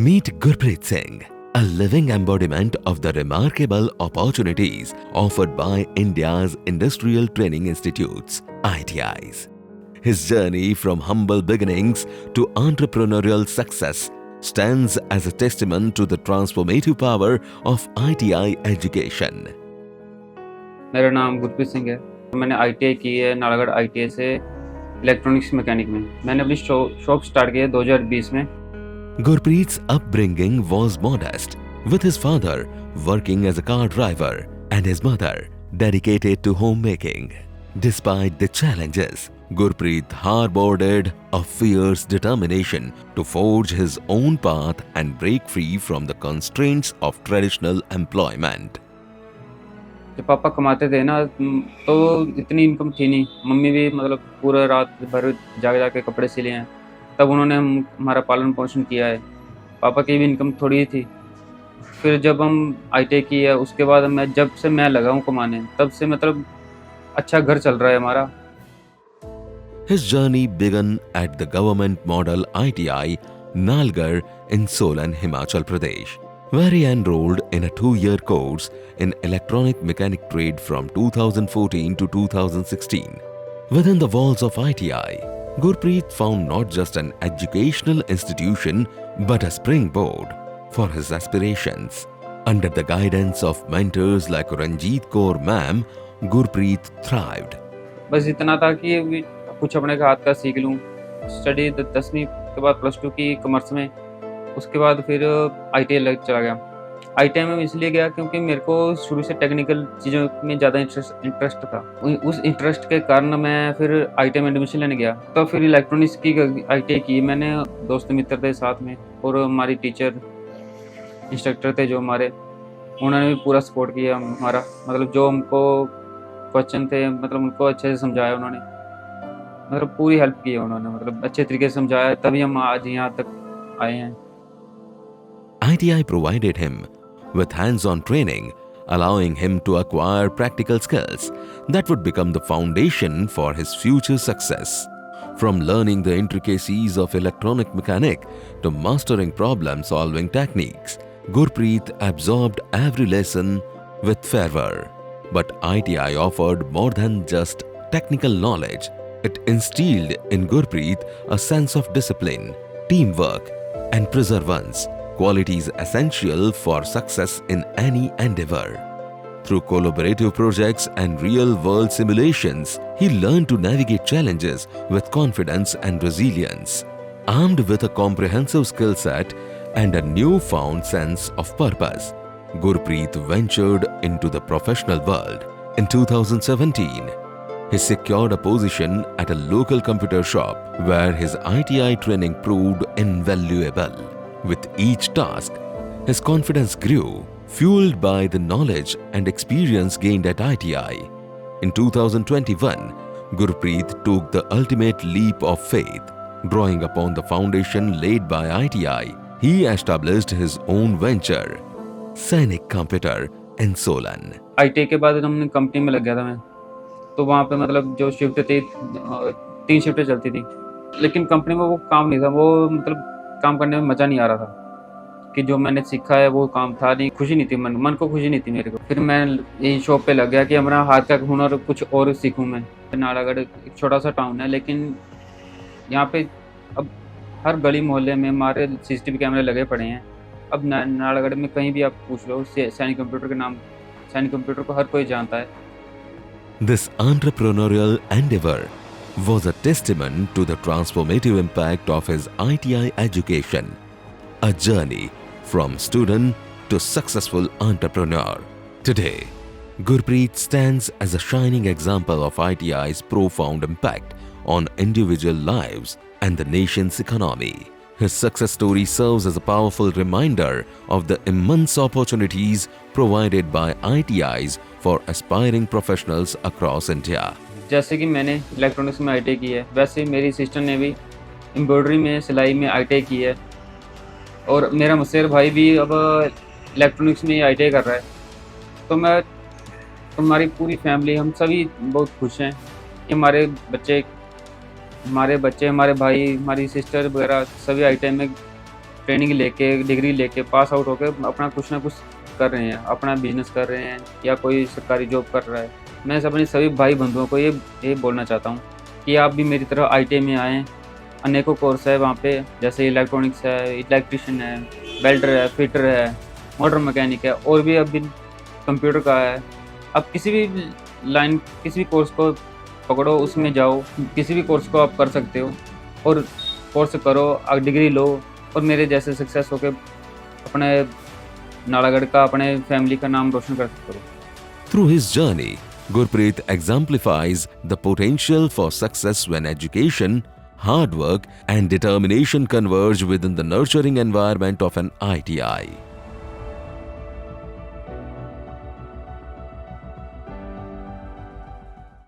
Meet Gurpreet Singh, a living embodiment of the remarkable opportunities offered by India's Industrial Training Institutes, ITIs. His journey from humble beginnings to entrepreneurial success stands as a testament to the transformative power of ITI education. मेरा नाम गुरप्रीत सिंह है। मैंने ITI की है Nalagarh ITI से electronics mechanic में। मैंने अपनी शॉप स्टार्ट की है 2020 में। Gurpreet's upbringing was modest, with his father working as a car driver and his mother dedicated to homemaking. Despite the challenges, Gurpreet harbored a fierce determination to forge his own path and break free from the constraints of traditional employment. जब पापा कमाते थे ना तो इतनी income थी नहीं। Mummy भी मतलब पूरा रात भर जाग के कपड़े सिले हैं, तब उन्होंने हमारा पालन पोषण किया है। पापा की भी इनकम थोड़ी ही थी। फिर जब हम ITI की है उसके बाद जब से मैं लगा हूँ कमाने, तब से मतलब अच्छा घर चल रहा है हमारा। His journey began at the government model ITI Nalgarh in Solan, Himachal Pradesh, where he enrolled in a 2-year course in electronic mechanic trade from 2014 to 2016. Within the walls of ITI, Gurpreet found not just an educational institution but a springboard for his aspirations. Under the guidance of mentors like Ranjit Kaur Ma'am, Gurpreet thrived. बस इतना था कि कुछ अपने हाथ का सीख लूँ। स्टडी 10वीं के बाद +2 की कॉमर्स में, उसके बाद फिर ITI चला गया। ITI में इसलिए गया क्योंकि मेरे को शुरू से टेक्निकल चीज़ों में ज़्यादा इंटरेस्ट था। उस इंटरेस्ट के कारण मैं फिर ITI में एडमिशन लेने गया। तो फिर इलेक्ट्रॉनिक्स की ITI की मैंने, दोस्त मित्र थे साथ में और हमारी टीचर इंस्ट्रक्टर थे जो हमारे, उन्होंने भी पूरा सपोर्ट किया हमारा। मतलब जो हमको क्वेश्चन थे मतलब उनको अच्छे से समझाया उन्होंने, मतलब पूरी हेल्प की है उन्होंने, मतलब अच्छे तरीके से समझाया, तभी हम आज यहाँ तक आए हैं। ITI provided him with hands-on training, allowing him to acquire practical skills that would become the foundation for his future success. From learning the intricacies of electronic mechanic to mastering problem-solving techniques, Gurpreet absorbed every lesson with fervor. But ITI offered more than just technical knowledge. It instilled in Gurpreet a sense of discipline, teamwork, and perseverance, qualities essential for success in any endeavor. Through collaborative projects and real-world simulations, he learned to navigate challenges with confidence and resilience. Armed with a comprehensive skill set and a newfound sense of purpose, Gurpreet ventured into the professional world. In 2017, he secured a position at a local computer shop where his ITI training proved invaluable. With each task, his confidence grew, fueled by the knowledge and experience gained at ITI. In 2021, Gurpreet took the ultimate leap of faith. Drawing upon the foundation laid by ITI, he established his own venture, Sainik Computer in Solan. ITI के बाद हमने company में लग गया था मैं, तो वहाँ पे मतलब जो शिफ्ट थी 3 शिफ्टें चलती थी, लेकिन कंपनी में वो काम नहीं था। वो मतलब काम करने में मज़ा नहीं आ रहा था कि जो मैंने सीखा है वो काम था नहीं, खुशी नहीं थी, मन को खुशी नहीं थी मेरे को। फिर मैं यही शॉप पे लग गया कि हमारा हाथ का हुनर कुछ और सीखूं मैं। नालागढ़ एक छोटा सा टाउन है, लेकिन यहाँ पे अब हर गली मोहल्ले में हमारे CCTV कैमरे लगे पड़े हैं। अब नालागढ़ में कहीं भी आप पूछ लो, सैनिक कंप्यूटर के नाम, सैनिक कंप्यूटर को हर कोई जानता है। This entrepreneurial endeavor was a testament to the transformative impact of his ITI education, a journey from student to successful entrepreneur. Today, Gurpreet stands as a shining example of ITI's profound impact on individual lives and the nation's economy. His success story serves as a powerful reminder of the immense opportunities provided by ITIs for aspiring professionals across India. जैसे कि मैंने electronics में ITI की है, वैसे मेरी sister ने भी एम्ब्रॉयडरी में, सिलाई में ITI की है, और मेरा मुसेर भाई भी अब इलेक्ट्रॉनिक्स में ITI कर रहा है। तो हमारी पूरी फैमिली, हम सभी बहुत खुश हैं कि हमारे बच्चे, हमारे भाई, हमारी सिस्टर वगैरह सभी ITI में ट्रेनिंग लेके, डिग्री लेके, पास आउट होके अपना कुछ ना कुछ कर रहे हैं, अपना बिजनेस कर रहे हैं या कोई सरकारी जॉब कर रहा है। मैं अपने सभी भाई बंधुओं को ये बोलना चाहता हूँ कि आप भी मेरी तरह ITI में आएँ। अनेकों कोर्स है वहाँ पे, जैसे इलेक्ट्रॉनिक्स है, इलेक्ट्रिशियन है, वेल्डर है, फिटर है, मोटर मैकेनिक है, और भी अभी कंप्यूटर का है। आप किसी भी लाइन, किसी भी कोर्स को पकड़ो, उसमें जाओ, किसी भी कोर्स को आप कर सकते हो और कोर्स करो, डिग्री लो और मेरे जैसे सक्सेस होके अपने नालागढ़ का, अपने फैमिली का नाम रोशन कर सकते हो। Through his journey, Gurpreet exemplifies the potential for success when education, hard work, and determination converge within the nurturing environment of an ITI.